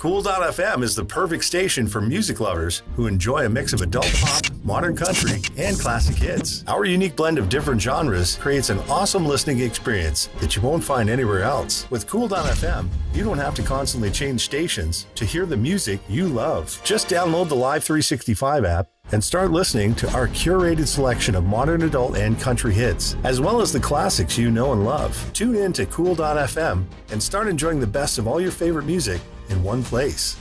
Cool.fm is the perfect station for music lovers who enjoy a mix of adult pop, modern country, and classic hits. Our unique blend of different genres creates an awesome listening experience that you won't find anywhere else. With Cool.fm, you don't have to constantly change stations to hear the music you love. Just download the Live 365 app and start listening to our curated selection of modern adult and country hits, as well as the classics you know and love. Tune in to Cool.fm and start enjoying the best of all your favorite music in one place.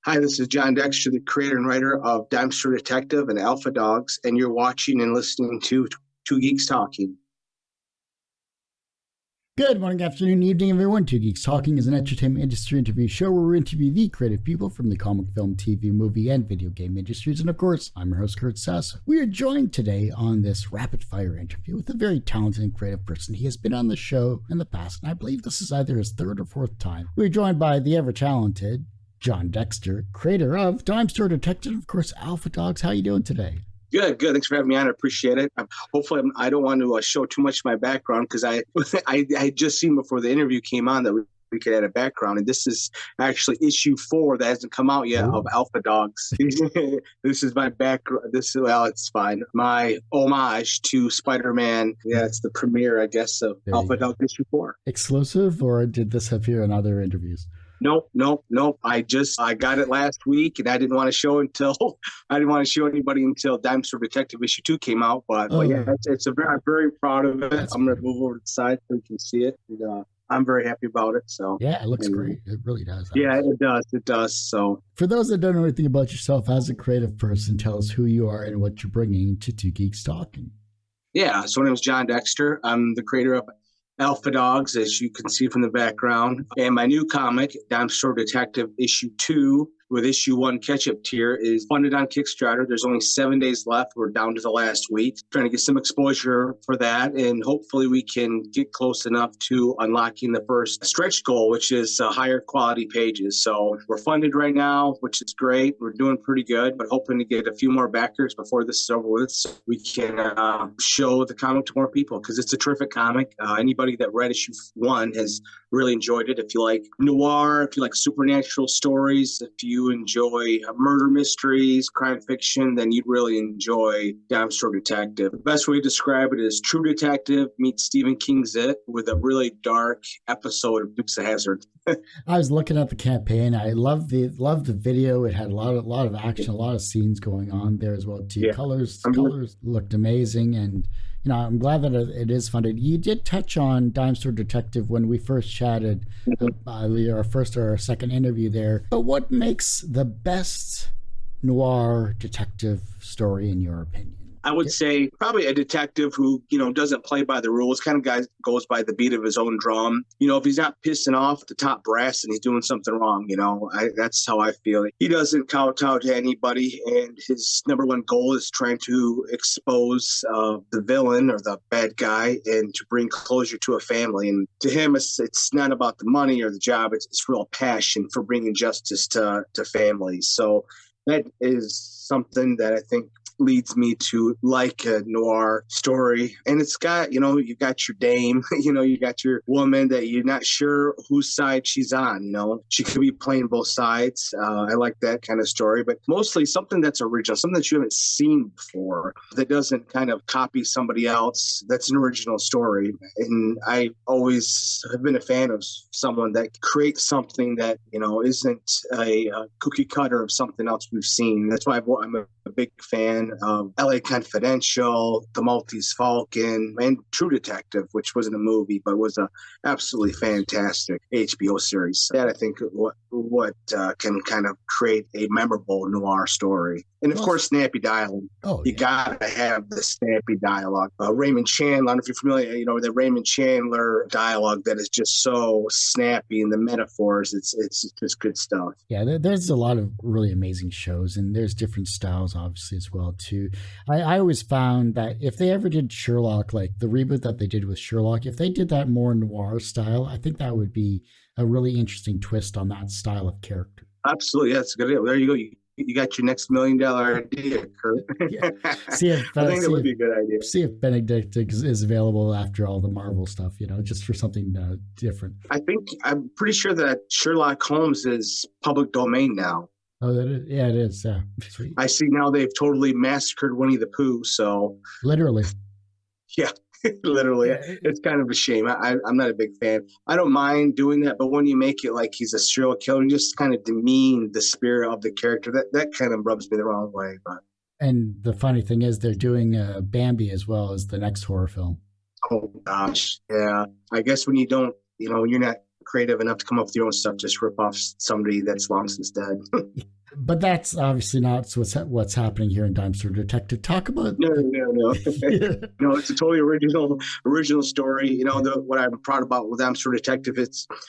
Hi, this is John Dexter, the creator and writer of Dexter Detective and Alpha Dogs, and you're watching and listening to Two Geeks Talking. Good morning, afternoon, evening, everyone. Two Geeks Talking is an entertainment industry interview show where we interview the creative people from the comic, film, TV, movie, and video game industries. And of course, I'm your host, Kurt Sass. We are joined today on this rapid-fire interview with a very talented and creative person. He has been on the show in the past, and I believe this is either his third or fourth time. We're joined by the ever-talented John Dexter, creator of Dime Store Detective, of course, Alpha Dogs. How are you doing today? Good. Thanks for having me on. I appreciate it. Hopefully, I don't want to show too much of my background because I had just seen before the interview came on that we could add a background. And this is actually issue 4 that hasn't come out yet of Alpha Dogs. This is my background. It's fine. My homage to Spider-Man. Yeah, it's the premiere, I guess, of Alpha Dogs issue 4. Exclusive, or did this appear in other interviews? Nope. I got it last week, and I didn't want to show anybody until Dime Store Detective issue 2 came out. But yeah, I'm very proud of it. I'm going to move over to the side so you can see it. And, I'm very happy about it. So yeah, it looks great. It really does. Yeah, it does. So for those that don't know anything about yourself as a creative person, tell us who you are and what you're bringing to Two Geeks Talking. Yeah, so my name is John Dexter. I'm the creator of Alpha Dogs, as you can see from the background. And my new comic, Dime Store Detective issue 2, with issue 1 catch-up tier, is funded on Kickstarter. There's only 7 days left. We're down to the last week. Trying to get some exposure for that, and hopefully we can get close enough to unlocking the first stretch goal, which is higher quality pages. So we're funded right now, which is great. We're doing pretty good, but hoping to get a few more backers before this is over with so we can show the comic to more people, because it's a terrific comic. Anybody that read issue 1 has really enjoyed it. If you like noir, if you like supernatural stories, if you enjoy murder mysteries, crime fiction, then you'd really enjoy Dime Store Detective. The best way to describe it is True Detective meets Stephen King's It with a really dark episode of Dukes of Hazzard. I was looking at the campaign. I loved the video. It had a lot of action, a lot of scenes going on there as well too. Yeah. Colors looked amazing, and I'm glad that it is funded. You did touch on Dime Store Detective when we first chatted, our second interview there. But what makes the best noir detective story in your opinion? I would say probably a detective who, doesn't play by the rules, kind of guy goes by the beat of his own drum. If he's not pissing off the top brass and he's doing something wrong, that's how I feel. He doesn't kowtow to anybody, and his number one goal is trying to expose the villain or the bad guy and to bring closure to a family. And to him, it's not about the money or the job. It's real passion for bringing justice to families. So that is something that I think leads me to like a noir story. And it's got, you got your dame, you got your woman that you're not sure whose side she's on, she could be playing both sides. I like that kind of story, but mostly something that's original, something that you haven't seen before, that doesn't kind of copy somebody else. That's an original story. And I always have been a fan of someone that creates something that, isn't a cookie cutter of something else we've seen. That's why I'm a big fan of LA Confidential, The Maltese Falcon, and True Detective, which wasn't a movie, but was a absolutely fantastic HBO series. That I think what can kind of create a memorable noir story. And of course, snappy dialogue. You gotta have the snappy dialogue. Raymond Chandler, I don't know if you're familiar, the Raymond Chandler dialogue that is just so snappy, and the metaphors, it's just good stuff. Yeah, there's a lot of really amazing shows, and there's different styles, obviously, as well, too. I always found that if they ever did Sherlock, like the reboot that they did with Sherlock, if they did that more noir style, I think that would be a really interesting twist on that style of character. Absolutely. Yeah, that's a good idea. There you go. you got your next $1 million idea, Kurt. Yeah. See if I think that would be a good idea. See if Benedict is available after all the Marvel stuff, just for something different. I'm pretty sure that Sherlock Holmes is public domain now. Oh, yeah, it is. Yeah, sweet. I see now they've totally massacred Winnie the Pooh. So literally, yeah, literally, it's kind of a shame. I'm not a big fan. I don't mind doing that, but when you make it like he's a serial killer, you just kind of demean the spirit of the character. That kind of rubs me the wrong way. But and the funny thing is, they're doing Bambi as well as the next horror film. Oh gosh, yeah. I guess when you don't, you're not creative enough to come up with your own stuff, just rip off somebody that's long since dead. But that's obviously not what's happening here in Dime Store Detective. Talk about no. No, it's a totally original story. What I'm proud about with Dime Store Detective,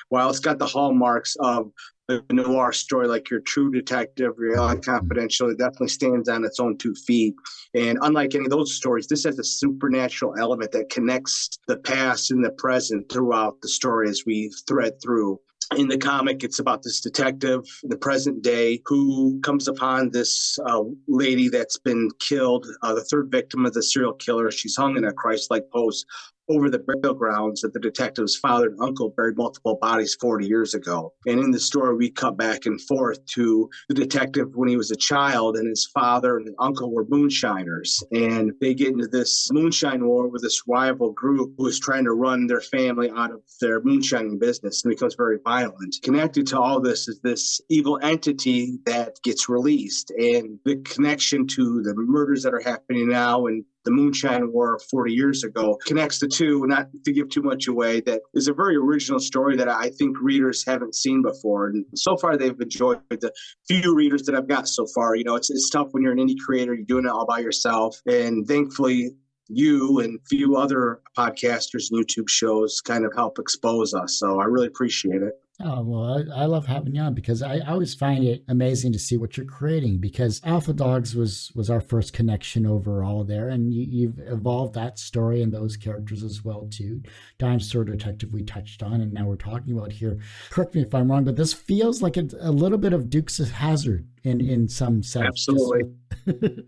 while it's got the hallmarks of a noir story like your True Detective, your Confidential, it definitely stands on its own 2 feet. And unlike any of those stories, this has a supernatural element that connects the past and the present throughout the story as we thread through. In the comic, it's about this detective in the present day who comes upon this lady that's been killed, the third victim of the serial killer. She's hung in a Christ-like pose over the burial grounds that the detective's father and uncle buried multiple bodies 40 years ago. And in the story, we cut back and forth to the detective when he was a child, and his father and uncle were moonshiners. And they get into this moonshine war with this rival group who is trying to run their family out of their moonshining business, and becomes very violent. Connected to all this is this evil entity that gets released, and the connection to the murders that are happening now and the Moonshine War 40 years ago connects the two. Not to give too much away, that is a very original story that I think readers haven't seen before. And so far, they've enjoyed the few readers that I've got so far. It's tough when you're an indie creator, you're doing it all by yourself. And thankfully, you and a few other podcasters and YouTube shows kind of help expose us. So I really appreciate it. Oh, well, I love having you on because I always find it amazing to see what you're creating, because Alpha Dogs was our first connection overall there, and you've evolved that story and those characters as well too. Dime Store Detective we touched on, and now we're talking about here. Correct me if I'm wrong, but this feels like a little bit of Dukes of Hazzard in some sense. Absolutely.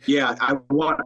Yeah, I want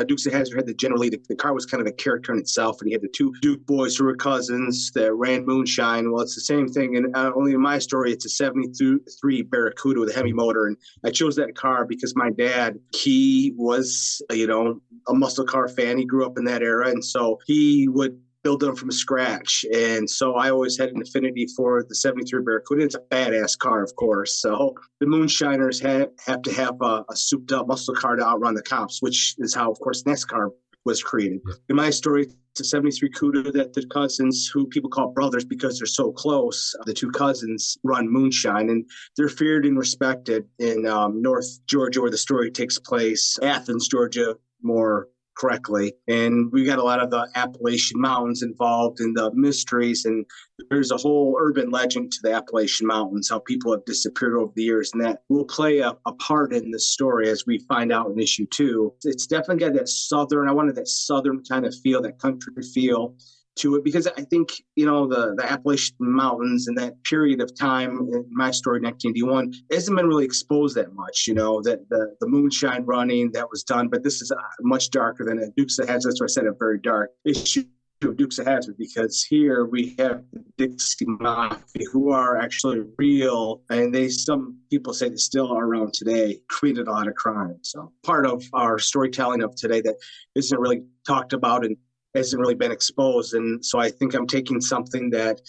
Dukes of Hazzard had the car was kind of a character in itself, and he had the 2 Duke boys who were cousins that ran moonshine. Well, it's the same thing, and only in my story, it's a 73 Barracuda with a heavy motor, and I chose that car because my dad, he was, a muscle car fan. He grew up in that era, and so he would build them from scratch. And so I always had an affinity for the 73 Barracuda. It's a badass car, of course. So the moonshiners have to have a souped up muscle car to outrun the cops, which is how, of course, NASCAR was created. In my story, it's a 73 Cuda that the cousins, who people call brothers because they're so close, the 2 cousins run moonshine, and they're feared and respected in North Georgia, where the story takes place, Athens, Georgia, more correctly. And we got a lot of the Appalachian Mountains involved in the mysteries, and there's a whole urban legend to the Appalachian Mountains, how people have disappeared over the years, and that will play a part in the story as we find out in issue 2. It's definitely got that southern, I wanted that southern kind of feel, that country feel to it, because I think, the Appalachian Mountains and that period of time in my story, 1981, hasn't been really exposed that much, that the moonshine running that was done, but this is much darker than it. Dukes of Hazzard, that's why I said a very dark issue of Dukes of Hazzard, because here we have the Dixie Mafia, who are actually real, and some people say they still are around today, created a lot of crime. So part of our storytelling of today that isn't really talked about and hasn't really been exposed. And so I think I'm taking something that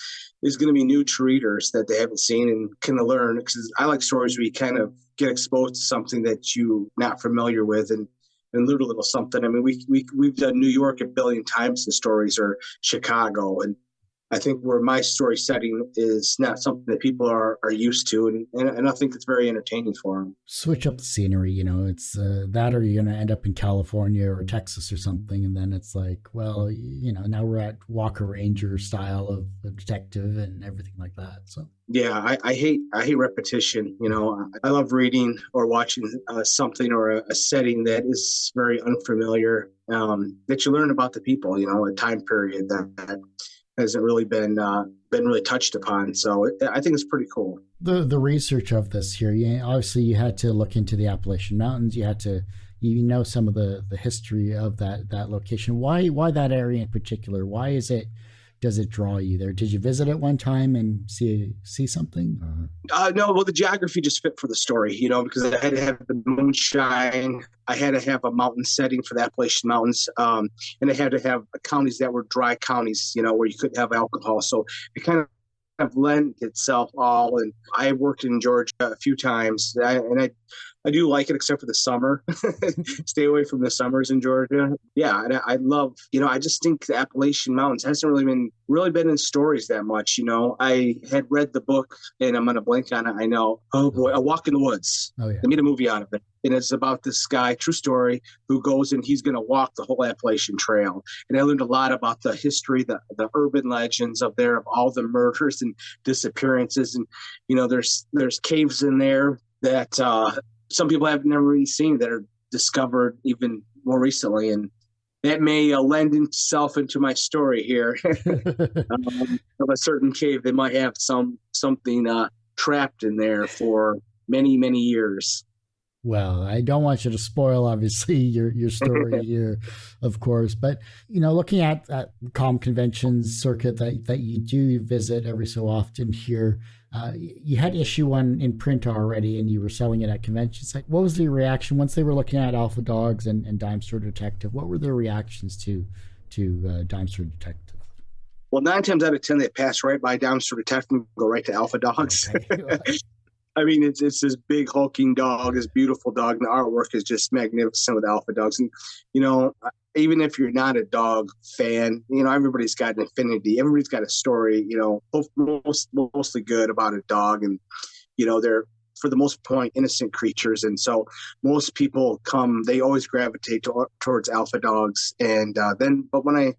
is going to be new to readers that they haven't seen and can learn, because I like stories where you kind of get exposed to something that you're not familiar with and learn a little something. I mean, we've done New York a billion times in stories, or Chicago, and I think where my story setting is not something that people are used to, and I think it's very entertaining for them. Switch up the scenery, it's that, or you're going to end up in California or Texas or something, and then it's like, well, now we're at Walker Ranger style of a detective and everything like that. So yeah, I hate repetition. I love reading or watching something or a setting that is very unfamiliar, that you learn about the people, a time period that hasn't really been been really touched upon. So I think it's pretty cool. The research of this here, obviously you had to look into the Appalachian Mountains. You had to, some of the history of that location. Why that area in particular? Why does it draw you there? Did you visit it one time and see something? No, well, the geography just fit for the story, because I had to have the moonshine. I had to have a mountain setting for the Appalachian Mountains. And I had to have counties that were dry counties, where you couldn't have alcohol. So it kind of lent itself all. And I worked in Georgia a few times, and I do like it, except for the summer. Stay away from the summers in Georgia. Yeah, and I love, I just think the Appalachian Mountains hasn't really been in stories that much. I had read the book, and I'm going to blank on it. I know. Oh boy, A Walk in the Woods. Oh yeah. They made a movie out of it, and it's about this guy, true story, who goes and he's going to walk the whole Appalachian Trail. And I learned a lot about the history, the urban legends of all the murders and disappearances, and there's caves in there that some people have never really seen that are discovered even more recently. And that may lend itself into my story here of a certain cave. They might have something trapped in there for many, many years. Well, I don't want you to spoil, obviously, your story here, of course. But, looking at that comic conventions circuit that you do visit every so often here, you had issue 1 in print already, and you were selling it at conventions. Like, what was the reaction once they were looking at Alpha Dogs and Dime Store Detective? What were their reactions to Dime Store Detective? Well, 9 times out of 10, they pass right by Dime Store Detective and go right to Alpha Dogs. Okay. I mean, it's this big hulking dog, this beautiful dog, and the artwork is just magnificent with Alpha Dogs. And, even if you're not a dog fan, everybody's got an affinity. Everybody's got a story, mostly good about a dog. And, they're, for the most part, innocent creatures. And so most people they always gravitate towards Alpha Dogs. And but when I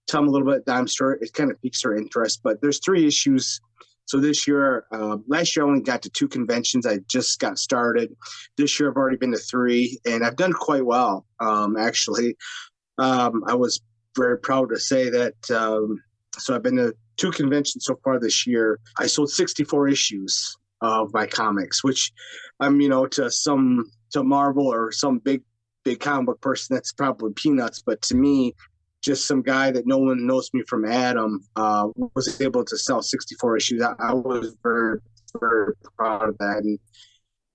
tell them a little bit about Dime Store, it kind of piques their interest. But there's 3 issues. So this year, last year I only got to 2 conventions. I just got started. This year I've already been to 3, and I've done quite well, actually. I was very proud to say that. So I've been to 2 conventions so far this year. I sold 64 issues of my comics, which to Marvel or some big comic book person, that's probably peanuts. But to me, just some guy that no one knows me from Adam, was able to sell 64 issues. I was very, very proud of that. And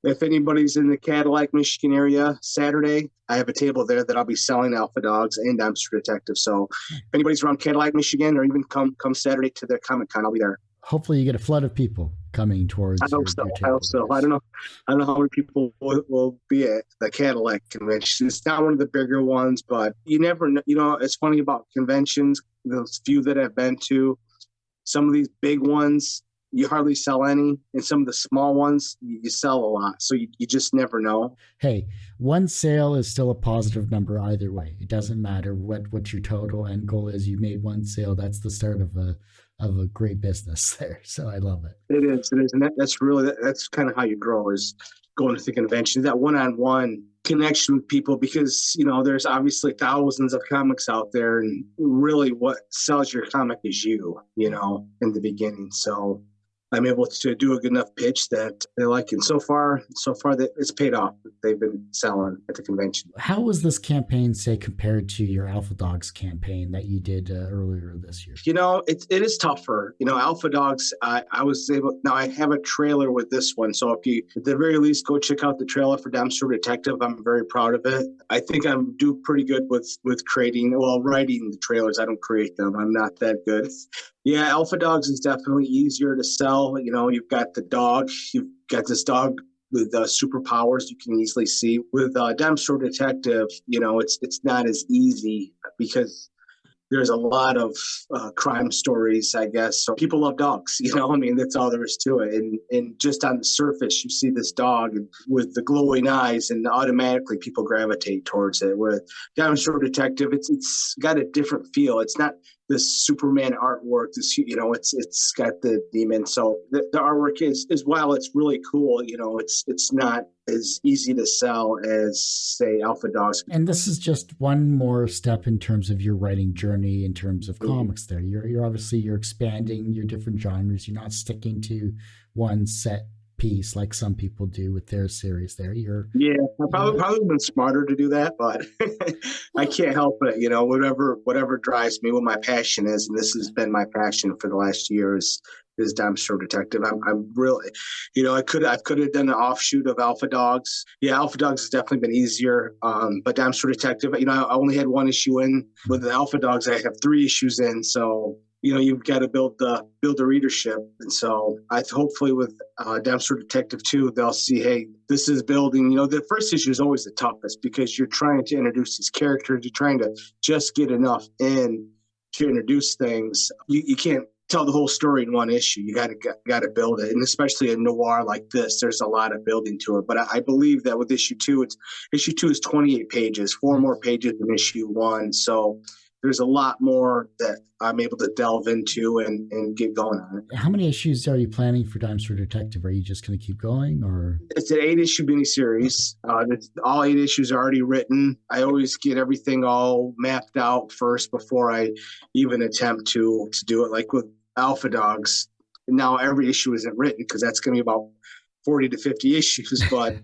if anybody's in the Cadillac, Michigan area, Saturday, I have a table there that I'll be selling Alpha Dogs and Dime Store Detective. So if anybody's around Cadillac, Michigan, or even come Saturday to their Comic-Con, I'll be there. Hopefully you get a flood of people coming towards. I hope so. I don't know how many people will be at the Cadillac convention. It's not one of the bigger ones, but you never know. It's funny about conventions, those few that I've been to, some of these big ones, you hardly sell any. And some of the small ones, you sell a lot. So you just never know. Hey, one sale is still a positive number either way. It doesn't matter what your total end goal is. You made one sale. That's the start of a great business there. So I love it. It is. And that's kind of how you grow, is going to the convention, that one-on-one connection with people, because, there's obviously thousands of comics out there, and really what sells your comic is you, in the beginning. So I'm able to do a good enough pitch that they like. And so far that it's paid off. They've been selling at the convention. How was this campaign, say, compared to your Alpha Dogs campaign that you did earlier this year? It is tougher. Alpha Dogs, I was able, now I have a trailer with this one. So if you, at the very least, go check out the trailer for Dime Store Detective. I'm very proud of it. I think I'm do pretty good with writing the trailers. I don't create them. I'm not that good. Yeah, Alpha Dogs is definitely easier to sell. You've got the dog. You've got this dog with superpowers you can easily see. With Dime Store Detective, it's not as easy because there's a lot of crime stories, I guess. So people love dogs, that's all there is to it. And just on the surface, you see this dog with the glowing eyes, and automatically people gravitate towards it. With Dime Store Detective, it's got a different feel. It's not this Superman artwork, it's got the demon. So the artwork is while it's really cool, it's as easy to sell as, say, Alpha Dogs. And this is just one more step in terms of your writing journey, in terms of comics there. You're obviously, you're expanding your different genres. You're not sticking to one set piece like some people do with their series there. I probably been smarter to do that, but I can't help it. Whatever drives me, what my passion is, and this has been my passion for the last year is Dime Store Detective. I'm really, I could have done an offshoot of Alpha Dogs. Yeah, Alpha Dogs has definitely been easier. But Dime Store Detective, I only had one issue in. With the Alpha Dogs, I have 3 issues in. So you've got to build the readership. And so hopefully with Dime Store Detective 2, they'll see, hey, this is building. The first issue is always the toughest because you're trying to introduce these characters. You're trying to just get enough in to introduce things. You can't tell the whole story in one issue. You got to build it, and especially a noir like this, there's a lot of building to it. But I believe that with issue 2, issue 2 is 28 pages, 4 more pages than issue 1. So there's a lot more that I'm able to delve into and get going on it. How many issues are you planning for Dime Store Detective? Are you just going to keep going, or? It's an 8-issue miniseries. All 8 issues are already written. I always get everything all mapped out first before I even attempt to do it. Like with Alpha Dogs, now every issue isn't written because that's going to be about 40 to 50 issues, but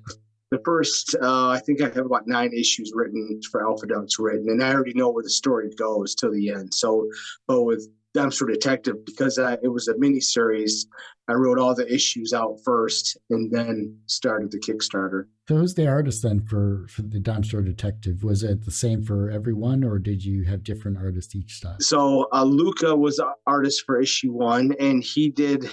the first, I think I have about 9 issues written for Alpha Dogs written, and I already know where the story goes till the end. So, but with Dime Store Detective, because it was a mini series, I wrote all the issues out first and then started the Kickstarter. So who's the artist then for the Dime Store Detective? Was it the same for everyone, or did you have different artists each time? So Luca was the artist for issue 1, and he did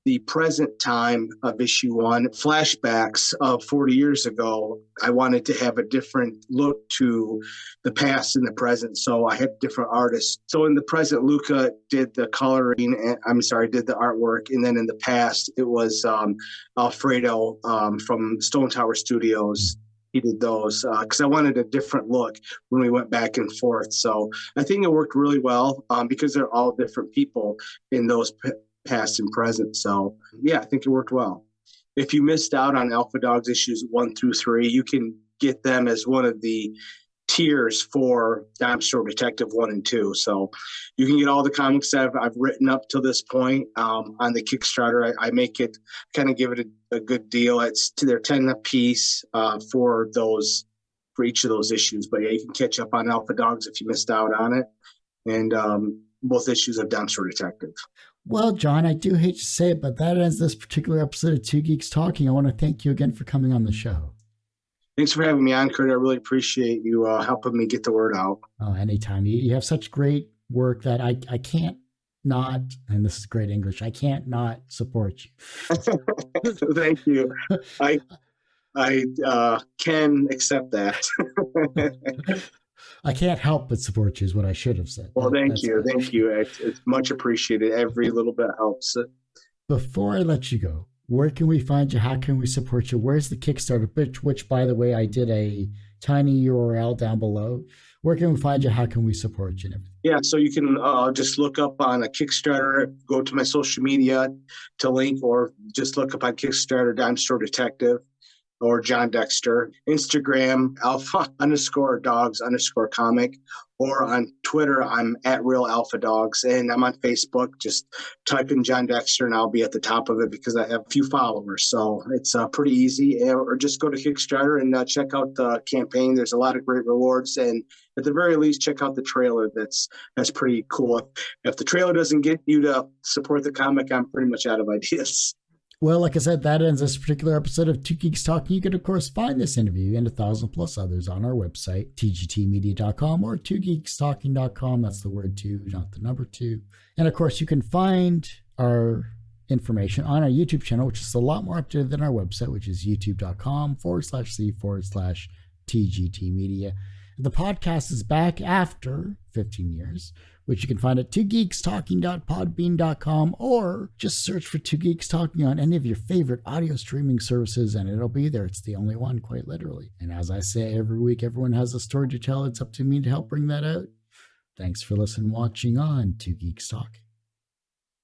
the present time of issue 1, flashbacks of 40 years ago. I wanted to have a different look to the past and the present, so I had different artists. So in the present, Luca did the coloring, did the artwork, and then in the past, it was Alfredo from Stone Tower Studios. He did those because I wanted a different look when we went back and forth. So I think it worked really well because they're all different people in those past and present. So yeah, I think it worked well. If you missed out on Alpha Dogs issues 1 through 3, you can get them as one of the tiers for Dime Store Detective 1 and 2. So you can get all the comics that I've written up to this point on the Kickstarter. I make it, kind of give it a good deal. They're 10 a piece for each of those issues. But yeah, you can catch up on Alpha Dogs if you missed out on it. And both issues of Dime Store Detective. Well, John, I do hate to say it, but that ends this particular episode of Two Geeks Talking. I want to thank you again for coming on the show. Thanks for having me on, Kurt. I really appreciate you helping me get the word out. Oh, anytime. You have such great work that I can't not, and this is great English, I can't not support you. Thank you. I can accept that. I can't help but support you is what I should have said. Well, thank you. Thank you. It's much appreciated. Every little bit helps. Before I let you go, where can we find you? How can we support you? Where's the Kickstarter page? Which, by the way, I did a tiny URL down below. Where can we find you? How can we support you? Yeah, so you can just look up on a Kickstarter, go to my social media to link, or just look up on Kickstarter, Dime Store Detective, or John Dexter, Instagram, alpha_dogs_comic, or on Twitter, I'm at Real Alpha Dogs, and I'm on Facebook. Just type in John Dexter and I'll be at the top of it because I have a few followers. So it's pretty easy. Or just go to Kickstarter and check out the campaign. There's a lot of great rewards, and at the very least, check out the trailer. That's pretty cool. If the trailer doesn't get you to support the comic, I'm pretty much out of ideas. Well, like I said, that ends this particular episode of Two Geeks Talking. You can, of course, find this interview and 1,000+ others on our website, tgtmedia.com or twogeekstalking.com. That's the word two, not the number two. And, of course, you can find our information on our YouTube channel, which is a lot more updated than our website, which is youtube.com/c/tgtmedia. The podcast is back after 15 years, which you can find at twogeekstalking.podbean.com, or just search for Two Geeks Talking on any of your favorite audio streaming services and it'll be there. It's the only one, quite literally. And as I say every week, everyone has a story to tell. It's up to me to help bring that out. Thanks for listening, watching on Two Geeks Talking.